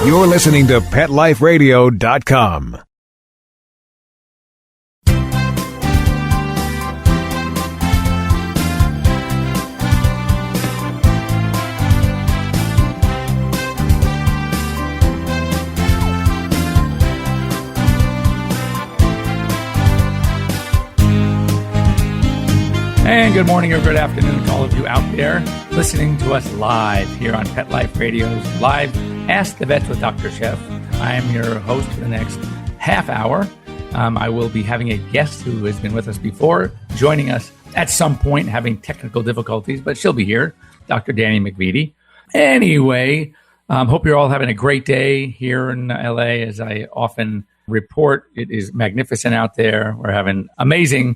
You're listening to PetLifeRadio.com. And good morning or good afternoon to all of you out there listening to us live here on Pet Life Radio's live Ask the Vets with Dr. Chef. I am your host for the next half hour. I will be having a guest who has been with us before, joining us at some point, having technical difficulties, but she'll be here, Dr. Dani McVety. Anyway, hope you're all having a great day here in LA. As I often report, it is magnificent out there. We're having amazing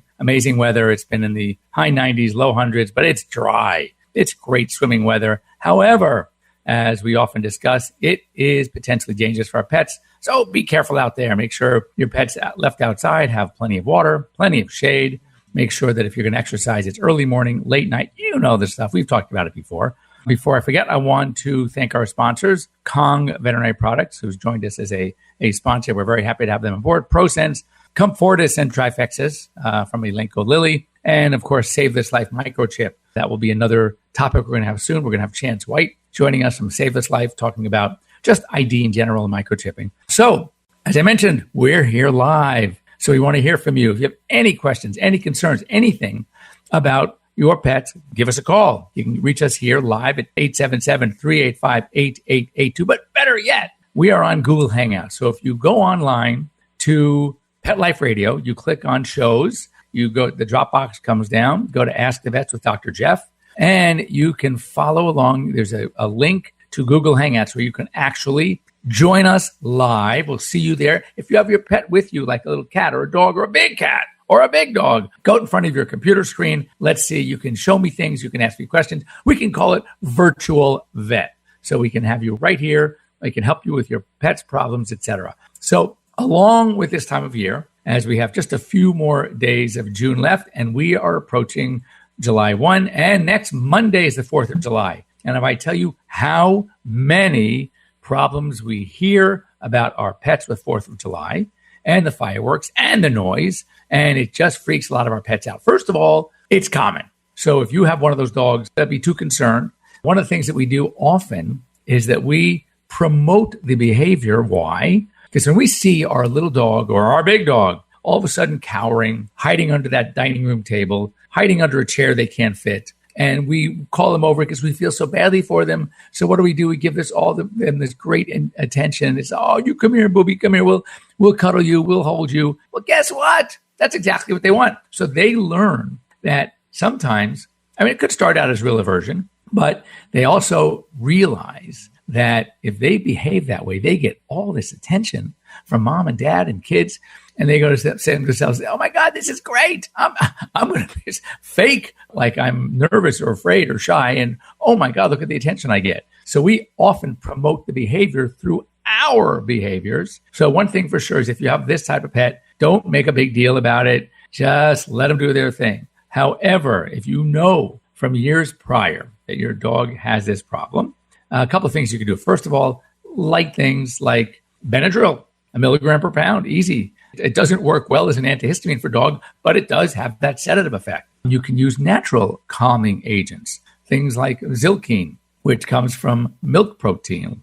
weather. It's been in the high 90s, low hundreds, but it's dry. It's great swimming weather. However, as we often discuss, it is potentially dangerous for our pets. So be careful out there. Make sure your pets left outside have plenty of water, plenty of shade. Make sure that if you're going to exercise, it's early morning, late night. You know this stuff. We've talked about it before. Before I forget, I want to thank our sponsors, Kong Veterinary Products, who's joined us as a sponsor. We're very happy to have them on board. Prosense, Comfortis, and Trifexis from Elanco Lilly. And, of course, Save This Life Microchip. That will be another topic we're going to have soon. We're going to have Chance White joining us from Save This Life, talking about just ID in general and microchipping. So, as I mentioned, we're here live. So we want to hear from you. If you have any questions, any concerns, anything about your pets, give us a call. You can reach us here live at 877-385-8882. But better yet, we are on Google Hangouts. So if you go online to Pet Life Radio, you click on shows, you go, the drop box comes down, go to Ask the Vets with Dr. Jeff, and you can follow along. There's a link to Google Hangouts where you can actually join us live. We'll see you there. If you have your pet with you, like a little cat or a dog or a big cat or a big dog, go in front of your computer screen. Let's see. You can show me things. You can ask me questions. We can call it Virtual Vet. So we can have you right here. I can help you with your pet's problems, etc. So along with this time of year, as we have just a few more days of June left, and we are approaching July 1, and next Monday is the 4th of July. And if I tell you how many problems we hear about our pets with 4th of July and the fireworks and the noise, and it just freaks a lot of our pets out. First of all, it's common. So if you have one of those dogs, don't be too concerned. One of the things that we do often is that we promote the behavior. Why? Because when we see our little dog or our big dog all of a sudden cowering, hiding under that dining room table, hiding under a chair they can't fit, and we call them over because we feel so badly for them. So what do? We give this them this great attention. It's, oh, you come here, booby, come here. We'll cuddle you. We'll hold you. Well, guess what? That's exactly what they want. So they learn that sometimes, it could start out as real aversion, but they also realize that if they behave that way, they get all this attention from mom and dad and kids. And they go to say to themselves, oh my God, this is great. I'm going to fake like I'm nervous or afraid or shy. And oh my God, look at the attention I get. So we often promote the behavior through our behaviors. So one thing for sure is if you have this type of pet, don't make a big deal about it. Just let them do their thing. However, if you know from years prior that your dog has this problem, a couple of things you can do. First of all, light things like Benadryl, 1 milligram per pound, easy. It doesn't work well as an antihistamine for dog, but it does have that sedative effect. You can use natural calming agents, things like Zilkine, which comes from milk protein.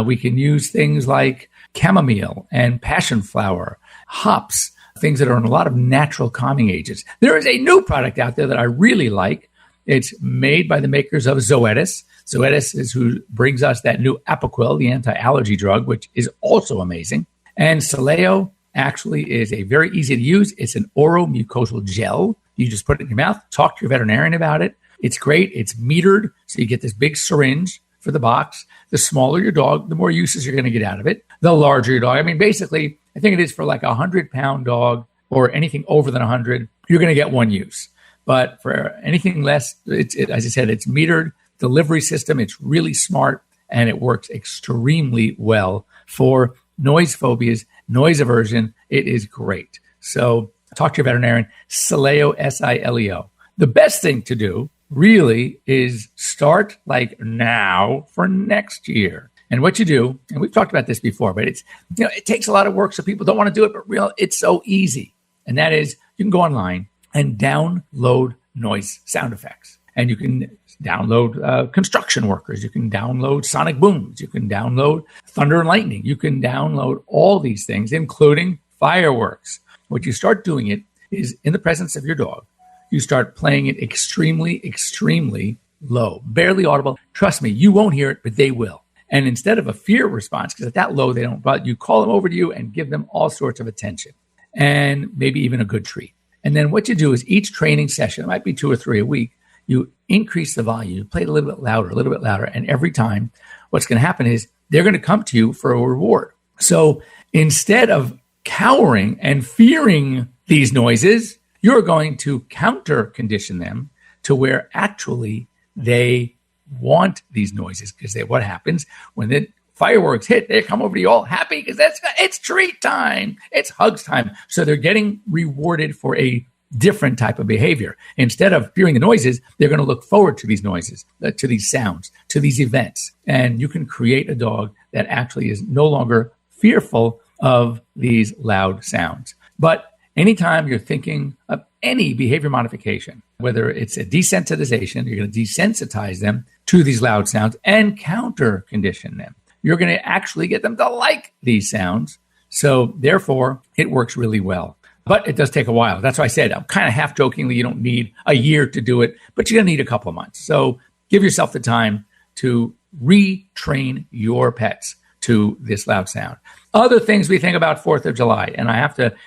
We can use things like chamomile and passion flower, hops, things that are in a lot of natural calming agents. There is a new product out there that I really like. It's made by the makers of Zoetis. Zoetis is who brings us that new Apoquel, the anti-allergy drug, which is also amazing. And Soleo actually is a very easy to use. It's an oral mucosal gel. You just put it in your mouth, talk to your veterinarian about it. It's great. It's metered. So you get this big syringe for the box. The smaller your dog, the more uses you're going to get out of it. The larger your dog. Basically, I think it is for like a 100-pound dog or anything over than 100, you're going to get one use. But for anything less, as I said, it's metered delivery system. It's really smart, and it works extremely well for noise phobias, noise aversion. It is great. So talk to your veterinarian, Sileo, S-I-L-E-O. The best thing to do really is start like now for next year. And what you do, and we've talked about this before, but it's, it takes a lot of work, so people don't want to do it, but it's so easy. And that is, you can go online and download noise sound effects. And you can download construction workers. You can download sonic booms. You can download thunder and lightning. You can download all these things, including fireworks. What you start doing it is in the presence of your dog. You start playing it extremely, extremely low, barely audible. Trust me, you won't hear it, but they will. And instead of a fear response, because at that low, they don't, but you call them over to you and give them all sorts of attention and maybe even a good treat. And then what you do is each training session, it might be 2 or 3 a week, you increase the volume, you play it a little bit louder. And every time what's going to happen is they're going to come to you for a reward. So instead of cowering and fearing these noises, you're going to counter condition them to where actually they want these noises, because what happens when the fireworks hit, they come over to you all happy because it's treat time, it's hugs time. So they're getting rewarded for a different type of behavior. Instead of fearing the noises, they're going to look forward to these noises, to these sounds, to these events. And you can create a dog that actually is no longer fearful of these loud sounds. But anytime you're thinking of any behavior modification, whether it's a desensitization, you're going to desensitize them to these loud sounds and counter condition them. You're going to actually get them to like these sounds. So therefore, it works really well. But it does take a while. That's why I said, I'm kind of half jokingly, you don't need a year to do it, but you're going to need a couple of months. So give yourself the time to retrain your pets to this loud sound. Other things we think about 4th of July, and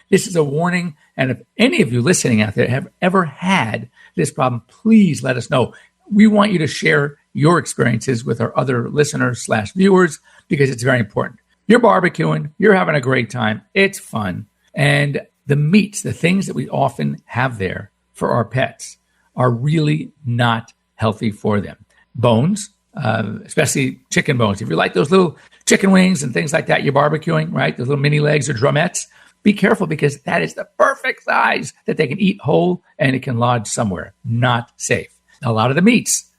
this is a warning, and if any of you listening out there have ever had this problem, please let us know. We want you to share your experiences with our other listeners/viewers because it's very important. You're barbecuing, you're having a great time, it's fun, and the meats, the things that we often have there for our pets are really not healthy for them. Bones, especially chicken bones. If you like those little chicken wings and things like that, you're barbecuing, right? Those little mini legs or drumettes, be careful because that is the perfect size that they can eat whole and it can lodge somewhere. Not safe. A lot of the meats,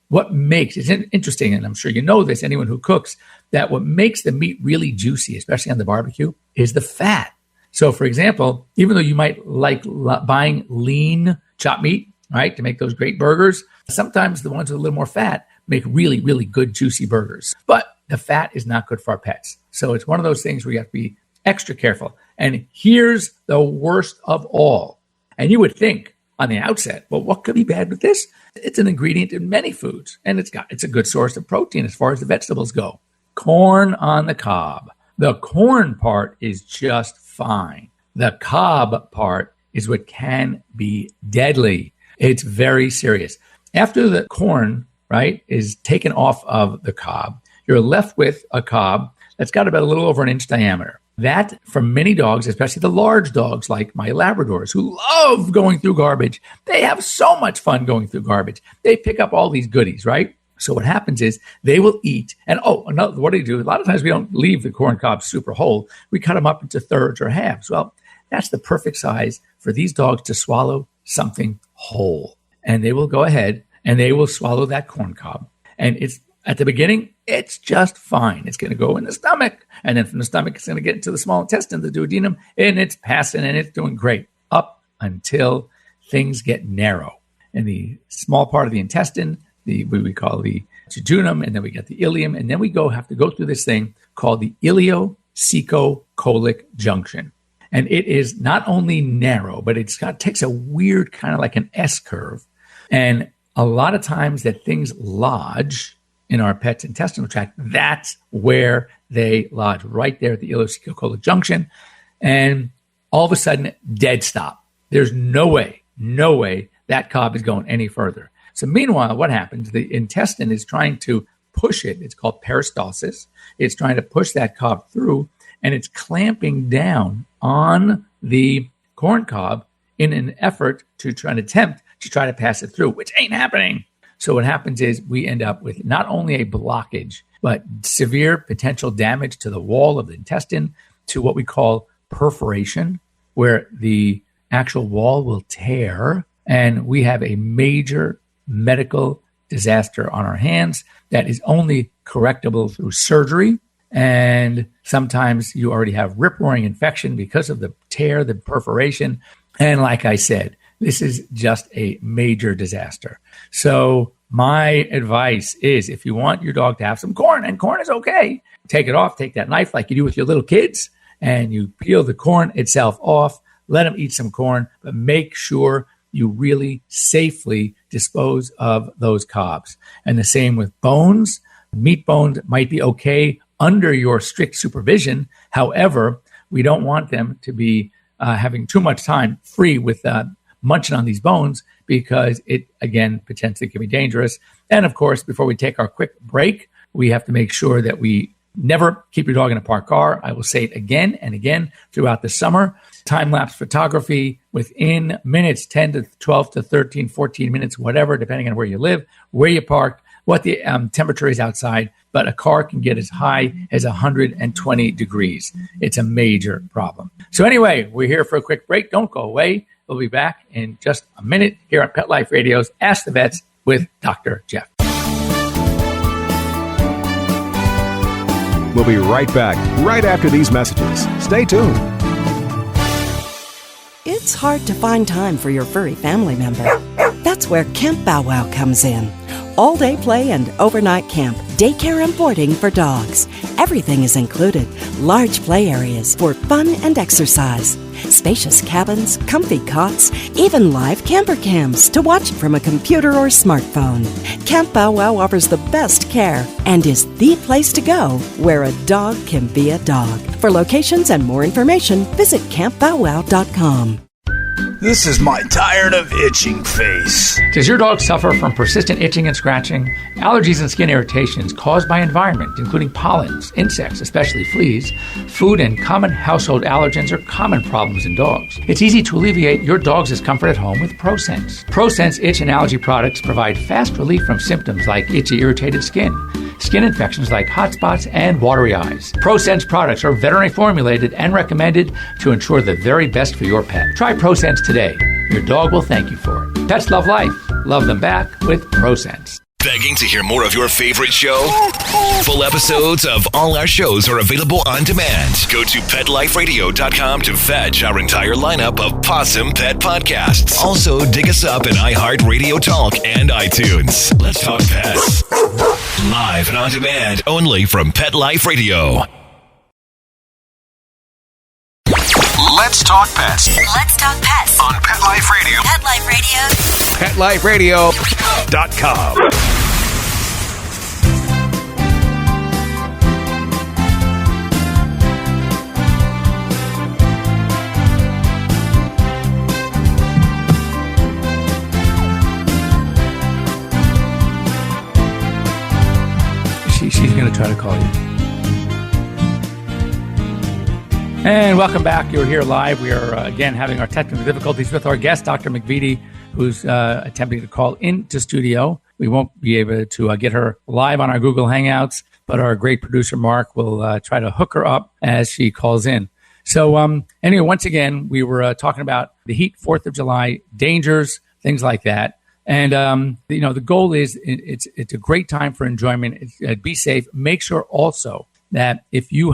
what makes, it's interesting, and I'm sure you know this, anyone who cooks, that what makes the meat really juicy, especially on the barbecue, is the fat. So, for example, even though you might like buying lean chopped meat, right, to make those great burgers, sometimes the ones with a little more fat make really, really good, juicy burgers. But the fat is not good for our pets. So it's one of those things where you have to be extra careful. And here's the worst of all. And you would think on the outset, well, what could be bad with this? It's an ingredient in many foods, and it's a good source of protein as far as the vegetables go. Corn on the cob. The corn part is just fine. The cob part is what can be deadly. It's very serious. After the corn, right, is taken off of the cob, you're left with a cob that's got about a little over an inch diameter. That, for many dogs, especially the large dogs like my Labradors who love going through garbage, they have so much fun going through garbage. They pick up all these goodies, right? So what happens is they will eat. And what do you do? A lot of times we don't leave the corn cob super whole. We cut them up into thirds or halves. Well, that's the perfect size for these dogs to swallow something whole. And they will go ahead and they will swallow that corn cob. And it's at the beginning, it's just fine. It's going to go in the stomach. And then from the stomach, it's going to get into the small intestine, the duodenum, and it's passing and it's doing great up until things get narrow. And the small part of the intestine, what we call the jejunum, and then we get the ileum, and then we have to go through this thing called the ileocecocolic junction. And it is not only narrow, but it takes a weird kind of like an S curve. And a lot of times that things lodge in our pet's intestinal tract, that's where they lodge, right there at the ileocecocolic junction. And all of a sudden, dead stop. There's no way that cob is going any further. So meanwhile, what happens? The intestine is trying to push it. It's called peristalsis. It's trying to push that cob through, and it's clamping down on the corn cob in an effort to try to pass it through, which ain't happening. So what happens is we end up with not only a blockage, but severe potential damage to the wall of the intestine, to what we call perforation, where the actual wall will tear, and we have a major medical disaster on our hands that is only correctable through surgery. And sometimes you already have rip-roaring infection because of the tear, the perforation. And like I said, this is just a major disaster. So my advice is, if you want your dog to have some corn, and corn is okay, take it off, take that knife like you do with your little kids, and you peel the corn itself off, let them eat some corn, but make sure you really safely dispose of those cobs. And the same with bones. Meat bones might be okay under your strict supervision. However, we don't want them to be having too much time free with munching on these bones, because it, again, potentially can be dangerous. And of course, before we take our quick break, we have to make sure that we never keep your dog in a parked car. I will say it again and again throughout the summer. Time-lapse photography within minutes, 10 to 12 to 13, 14 minutes, whatever, depending on where you live, where you parked, what the temperature is outside. But a car can get as high as 120 degrees. It's a major problem. So anyway, we're here for a quick break. Don't go away. We'll be back in just a minute here on Pet Life Radio's Ask the Vets with Dr. Jeff. We'll be right back, right after these messages. Stay tuned. It's hard to find time for your furry family member. That's where Camp Bow Wow comes in. All-day play and overnight camp, daycare and boarding for dogs. Everything is included. Large play areas for fun and exercise. Spacious cabins, comfy cots, even live camper cams to watch from a computer or smartphone. Camp Bow Wow offers the best care and is the place to go where a dog can be a dog. For locations and more information, visit campbowwow.com. This is my tired of itching face. Does your dog suffer from persistent itching and scratching? Allergies and skin irritations caused by environment, including pollens, insects, especially fleas, food, and common household allergens are common problems in dogs. It's easy to alleviate your dog's discomfort at home with Prosense. Prosense itch and allergy products provide fast relief from symptoms like itchy, irritated skin infections like hot spots, and watery eyes. Prosense products are veterinary formulated and recommended to ensure the very best for your pet. Try Prosense today. Your dog will thank you for it. Pets love life. Love them back with Prosense. Begging to hear more of your favorite show? Full episodes of all our shows are available on demand. Go to PetLifeRadio.com to fetch our entire lineup of Possum Pet podcasts. Also, dig us up in iHeartRadio Talk and iTunes. Let's talk pets. Live and on demand, only from Pet Life Radio. Let's talk pets Let's talk pets on Pet Life Radio. Pet Life Radio. PetLifeRadio.com. She's going to try to call you. And welcome back. You're here live. We are, again, having our technical difficulties with our guest, Dr. McVety, who's attempting to call into studio. We won't be able to get her live on our Google Hangouts, but our great producer, Mark, will try to hook her up as she calls in. So anyway, once again, we were talking about the heat, 4th of July, dangers, things like that. And, the goal is it's a great time for enjoyment. Be safe. Make sure also that if you're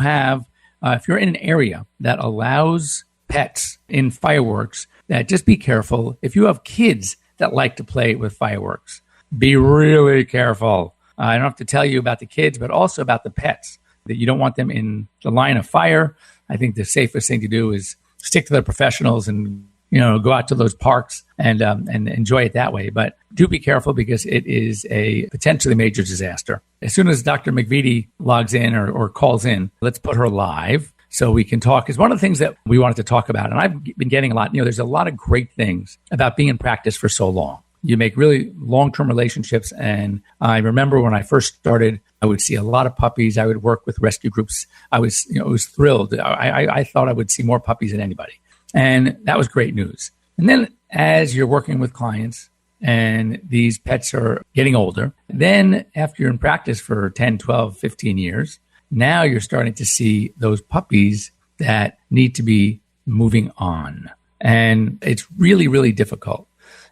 in an area that allows pets in fireworks, that just be careful. If you have kids that like to play with fireworks, be really careful. I don't have to tell you about the kids, but also about the pets, that you don't want them in the line of fire. I think the safest thing to do is stick to the professionals and go out to those parks and enjoy it that way. But do be careful, because it is a potentially major disaster. As soon as Dr. McVety logs in or calls in, let's put her live so we can talk. Because one of the things that we wanted to talk about, and I've been getting a lot, there's a lot of great things about being in practice for so long. You make really long-term relationships. And I remember when I first started, I would see a lot of puppies. I would work with rescue groups. I was thrilled. I thought I would see more puppies than anybody. And that was great news. And then as you're working with clients and these pets are getting older, then after you're in practice for 10, 12, 15 years, now you're starting to see those puppies that need to be moving on. And it's really, really difficult.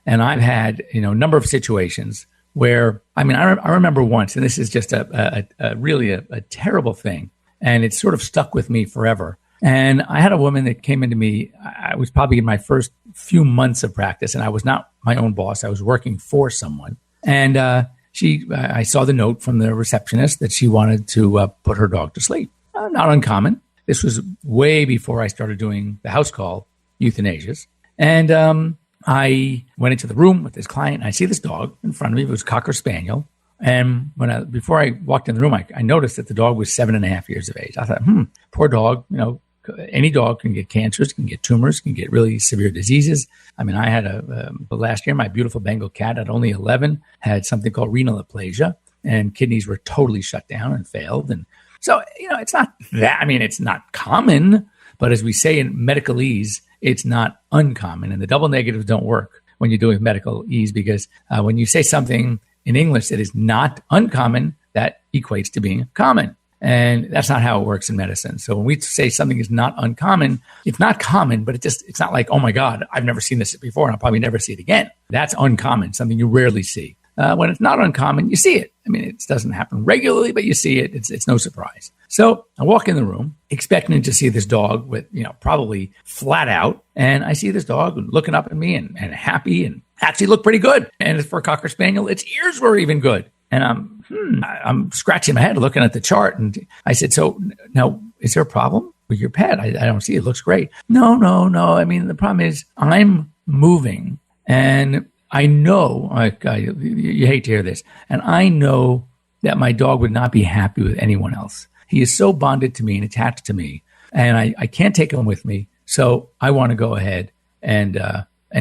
And I've had, a number of situations where, I mean, I remember once, and this is just a really a terrible thing, and it sort of stuck with me forever. And I had a woman that came into me. I was probably in my first few months of practice, and I was not my own boss. I was working for someone. And I saw the note from the receptionist that she wanted to put her dog to sleep. Not uncommon. This was way before I started doing the house call euthanasias. And I went into the room with this client, and I see this dog in front of me. It was a Cocker Spaniel. And before I walked in the room, I noticed that the dog was 7.5 years of age. I thought, poor dog. Any dog can get cancers, can get tumors, can get really severe diseases. I mean, I had last year, my beautiful Bengal cat at only 11 had something called renal aplasia, and kidneys were totally shut down and failed. And so, it's not that, I mean, it's not common, but as we say in medicalese, it's not uncommon. And the double negatives don't work when you're doing medicalese, because when you say something in English that is not uncommon, that equates to being common. And that's not how it works in medicine. So when we say something is not uncommon, it's not common, but it's not like, oh my God, I've never seen this before and I'll probably never see it again. That's uncommon, something you rarely see. When it's not uncommon, you see it. I mean, it doesn't happen regularly, but you see it. It's no surprise. So I walk in the room expecting to see this dog with, probably flat out. And I see this dog looking up at me and happy and actually looked pretty good. And for a Cocker Spaniel, its ears were even good. And I'm scratching my head looking at the chart. And I said, so now, is there a problem with your pet? I don't see it. It looks great. No. I mean, the problem is I'm moving, and I know, you hate to hear this, and I know that my dog would not be happy with anyone else. He is so bonded to me and attached to me, and I can't take him with me. So I want to go ahead and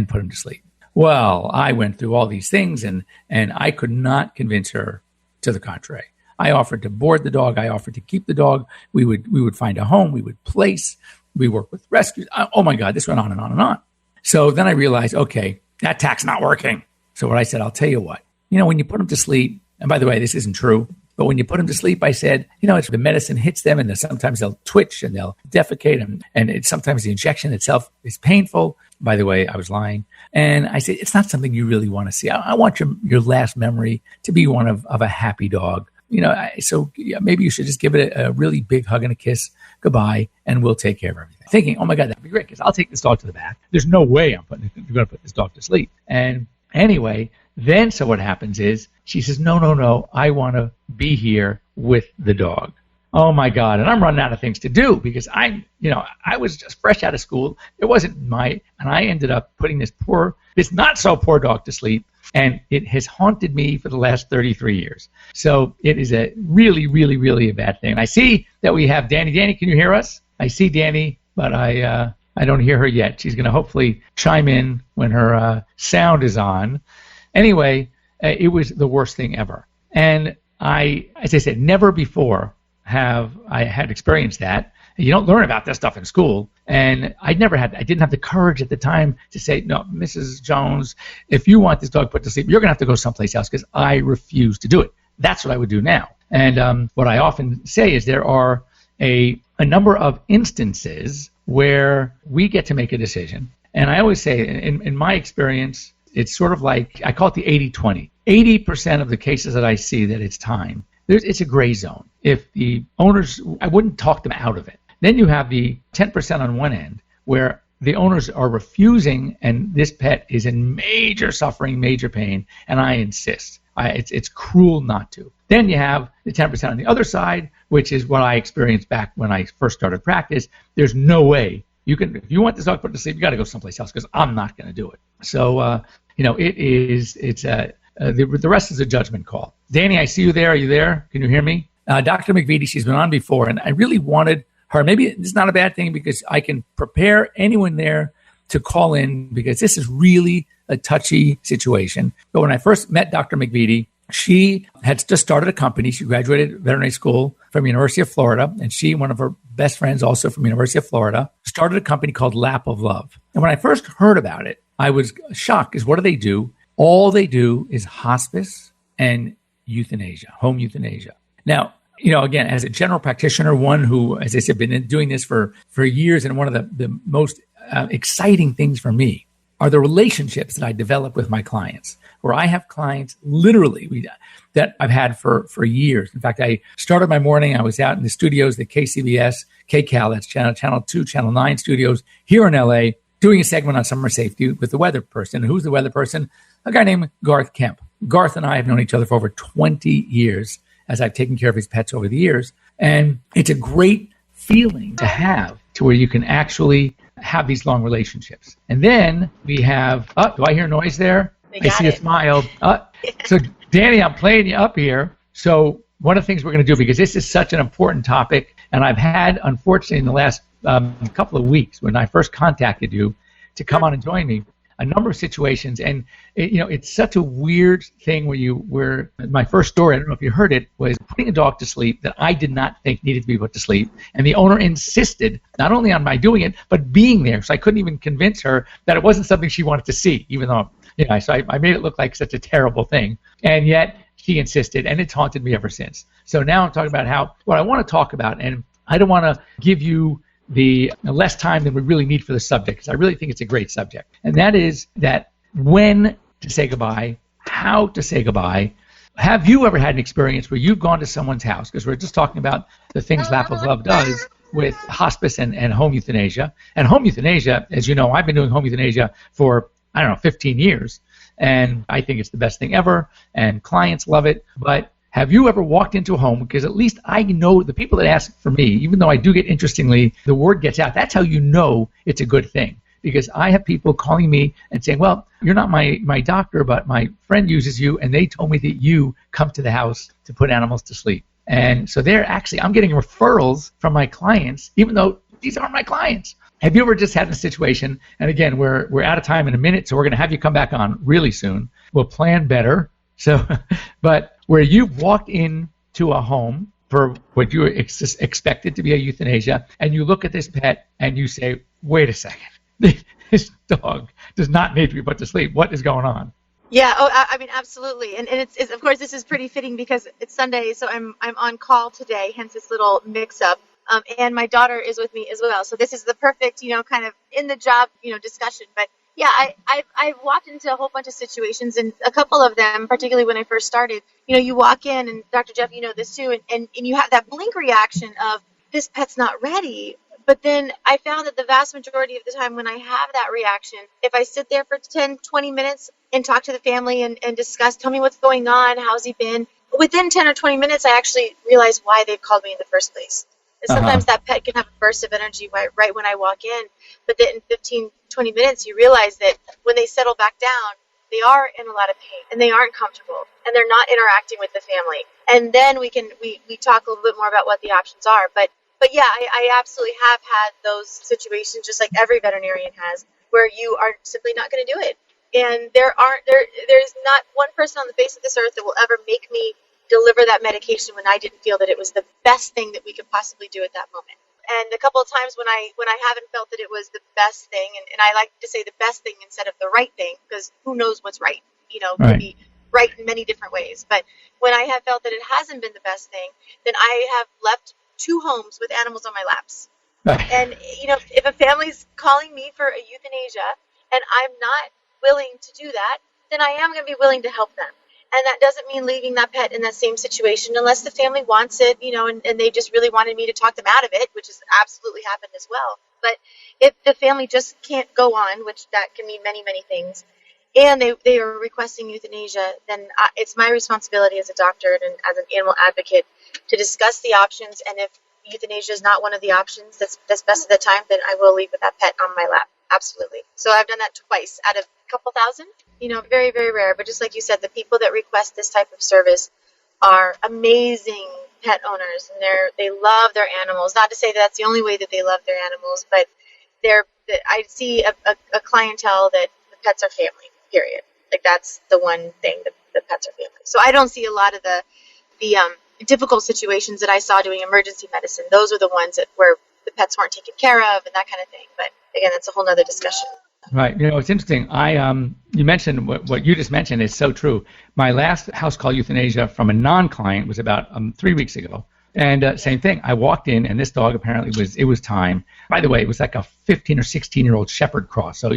put him to sleep. Well, I went through all these things, and I could not convince her to the contrary. I offered to board the dog. I offered to keep the dog. We would find a home. We would place. We work with rescues. Oh my God, this went on and on and on. So then I realized, okay, that tack's not working. So what I said, I'll tell you what. When you put them to sleep, and by the way, this isn't true, but when you put them to sleep, I said, it's the medicine hits them, and sometimes they'll twitch and they'll defecate, and sometimes the injection itself is painful. By the way, I was lying. And I said, it's not something you really want to see. I want your last memory to be one of a happy dog. So maybe you should just give it a really big hug and a kiss goodbye, and we'll take care of everything. Thinking, oh my God, that'd be great, because I'll take this dog to the back. There's no way you're going to put this dog to sleep. And anyway, then so what happens is she says, no, I want to be here with the dog. Oh my God. And I'm running out of things to do, because I was just fresh out of school. It wasn't and I ended up putting this not so poor dog to sleep. And it has haunted me for the last 33 years. So it is a really, really, really a bad thing. I see that we have Dani. Dani, can you hear us? I see Dani, but I don't hear her yet. She's going to hopefully chime in when her sound is on. Anyway, it was the worst thing ever. And as I said, never before have I had experienced that. You don't learn about this stuff in school. And I didn't have the courage at the time to say, no, Mrs. Jones, if you want this dog put to sleep, you're going to have to go someplace else, because I refuse to do it. That's what I would do now. And what I often say is there are a number of instances where we get to make a decision. And I always say, in my experience, it's sort of like, I call it the 80-20. 80% of the cases that I see that it's time, it's a gray zone. If the owners, I wouldn't talk them out of it. Then you have the 10% on one end where the owners are refusing, and this pet is in major suffering, major pain, and I insist. It's cruel not to. Then you have the 10% on the other side, which is what I experienced back when I first started practice. There's no way if you want this dog put to sleep, you got to go someplace else, because I'm not going to do it. So the rest is a judgment call. Dani, I see you there. Are you there? Can you hear me? Dr. McVety, she's been on before, and I really wanted her. Maybe it's not a bad thing, because I can prepare anyone there to call in, because this is really a touchy situation. But when I first met Dr. McVety, she had just started a company. She graduated veterinary school from University of Florida, and she, one of her best friends also from University of Florida, started a company called Lap of Love. And when I first heard about it, I was shocked, because what do they do? All they do is hospice and euthanasia, home euthanasia. Now, again, as a general practitioner, one who, as I said, been doing this for years, and one of the most exciting things for me are the relationships that I develop with my clients, where I have clients literally that I've had for years. In fact, I started my morning, I was out in the studios, the KCBS, KCAL, that's Channel 2, Channel 9 studios here in LA, doing a segment on summer safety with the weather person. And who's the weather person? A guy named Garth Kemp. Garth and I have known each other for over 20 years as I've taken care of his pets over the years. And it's a great feeling to have to where you can actually have these long relationships. And then we have, do I hear noise there? I see a smile. So Dani, I'm playing you up here. So one of the things we're going to do, because this is such an important topic, and I've had, unfortunately, in the last couple of weeks when I first contacted you to come on and join me, a number of situations, and it's such a weird thing where my first story, I don't know if you heard it, was putting a dog to sleep that I did not think needed to be put to sleep, and the owner insisted not only on my doing it, but being there, so I couldn't even convince her that it wasn't something she wanted to see, even though, so I made it look like such a terrible thing, and yet she insisted, and it's haunted me ever since. So now I'm talking about what I want to talk about, and I don't want to give you the less time than we really need for the subject, because I really think it's a great subject. And that is that when to say goodbye, how to say goodbye. Have you ever had an experience where you've gone to someone's house, because we're just talking about the things Lap of Love does with hospice and home euthanasia. And home euthanasia, as you know, I've been doing home euthanasia for, 15 years. And I think it's the best thing ever, and clients love it. But have you ever walked into a home? Because at least I know the people that ask for me, even though I do get, interestingly, the word gets out. That's how you know it's a good thing. Because I have people calling me and saying, well, you're not my doctor, but my friend uses you, and they told me that you come to the house to put animals to sleep. And so I'm getting referrals from my clients, even though these aren't my clients. Have you ever just had a situation, and again, we're out of time in a minute, so we're going to have you come back on really soon. We'll plan better. So, but where you've walked into a home for what you expected to be a euthanasia, and you look at this pet and you say, wait a second, this dog does not need to be put to sleep. What is going on? Yeah, absolutely. And it's of course, this is pretty fitting because it's Sunday, so I'm on call today, hence this little mix-up. And my daughter is with me as well. So this is the perfect, kind of in the job, discussion. But yeah, I've walked into a whole bunch of situations, and a couple of them, particularly when I first started, you walk in, and Dr. Jeff, you know this too, and you have that blink reaction of this pet's not ready. But then I found that the vast majority of the time when I have that reaction, if I sit there for 10, 20 minutes and talk to the family and discuss, tell me what's going on, how's he been, within 10 or 20 minutes, I actually realize why they called me in the first place. Sometimes that pet can have a burst of energy right when I walk in, but then in 15, 20 minutes, you realize that when they settle back down, they are in a lot of pain, and they aren't comfortable, and they're not interacting with the family. And then we talk a little bit more about what the options are. But yeah, I absolutely have had those situations, just like every veterinarian has, where you are simply not going to do it. And there's not one person on the face of this earth that will ever make me deliver that medication when I didn't feel that it was the best thing that we could possibly do at that moment. And a couple of times when I haven't felt that it was the best thing, and I like to say the best thing instead of the right thing, because who knows what's right, could be right in many different ways. But when I have felt that it hasn't been the best thing, then I have left 2 homes with animals on my laps. And, if a family's calling me for a euthanasia and I'm not willing to do that, then I am going to be willing to help them. And that doesn't mean leaving that pet in that same situation unless the family wants it, and they just really wanted me to talk them out of it, which has absolutely happened as well. But if the family just can't go on, which that can mean many, many things, and they are requesting euthanasia, then it's my responsibility as a doctor and as an animal advocate to discuss the options. And if euthanasia is not one of the options that's best at the time, then I will leave with that pet on my lap. Absolutely. So I've done that twice out of a couple thousand, very, very rare. But just like you said, the people that request this type of service are amazing pet owners, and they love their animals. Not to say that's the only way that they love their animals, but I see a clientele that the pets are family, period. Like that's the one thing, that the pets are family. So I don't see a lot of the difficult situations that I saw doing emergency medicine. Those are the ones where the pets weren't taken care of and that kind of thing. But again, that's a whole nother discussion. Right. It's interesting. You mentioned what you just mentioned is so true. My last house call euthanasia from a non-client was about 3 weeks ago. And same thing. I walked in, and this dog apparently it was time. By the way, it was like a 15 or 16-year-old Shepherd cross. So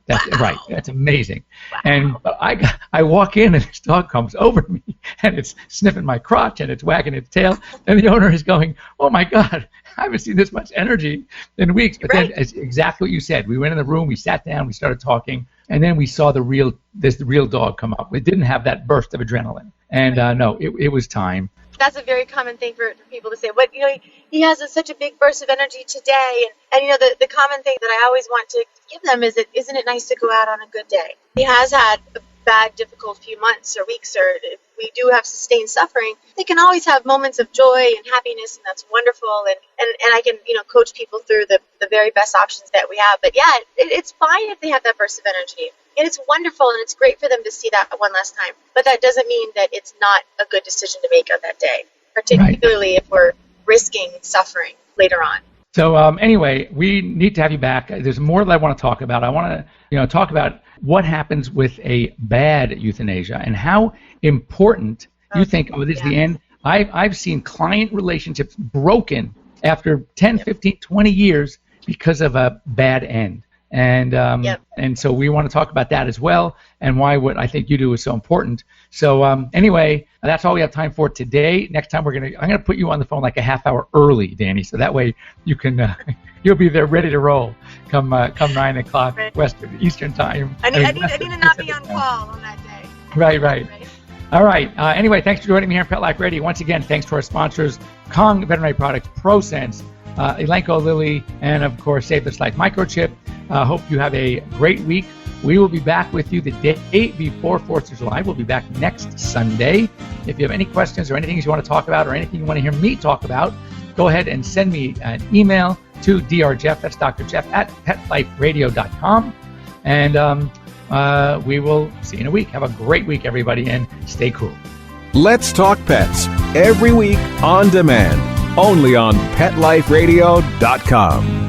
that's right. That's amazing. Wow. And I walk in, and this dog comes over me, and it's sniffing my crotch, and it's wagging its tail. And the owner is going, "Oh my God, I haven't seen this much energy in weeks." But then, it's exactly what you said. We went in the room, we sat down, we started talking, and then we saw the real dog come up. It didn't have that burst of adrenaline. And it was time. That's a very common thing for people to say. But, he has such a big burst of energy today. And the common thing that I always want to give them is that isn't it nice to go out on a good day? He has had a bad, difficult few months or weeks, or if we do have sustained suffering, they can always have moments of joy and happiness, and that's wonderful. And I can, coach people through the very best options that we have. But yeah, it's fine if they have that burst of energy. And it's wonderful, and it's great for them to see that one last time. But that doesn't mean that it's not a good decision to make on that day, particularly if we're risking suffering later on. So anyway, we need to have you back. There's more that I want to talk about. I want to talk about what happens with a bad euthanasia and how important you think, this is the end. I've seen client relationships broken after 10, 15, 20 years because of a bad end. And so we want to talk about that as well, and why what I think you do is so important. So anyway, that's all we have time for today. Next time I'm gonna put you on the phone like a half hour early, Dani, so that way you can you'll be there ready to roll come 9 o'clock Western Eastern time. I need to not be on call on that day. Right. All right. Anyway, thanks for joining me here on Pet Life Radio. Once again, thanks to our sponsors, Kong Veterinary Products, Prosense, Elanco Lilly, and of course, Save This Life Microchip. Hope you have a great week. We will be back with you the day before 4th of July. We'll be back next Sunday. If you have any questions or anything you want to talk about or anything you want to hear me talk about, go ahead and send me an email to drjeff, that's Dr. Jeff, at petliferadio.com. And we will see you in a week. Have a great week, everybody, and stay cool. Let's Talk Pets, every week on demand, only on PetLifeRadio.com.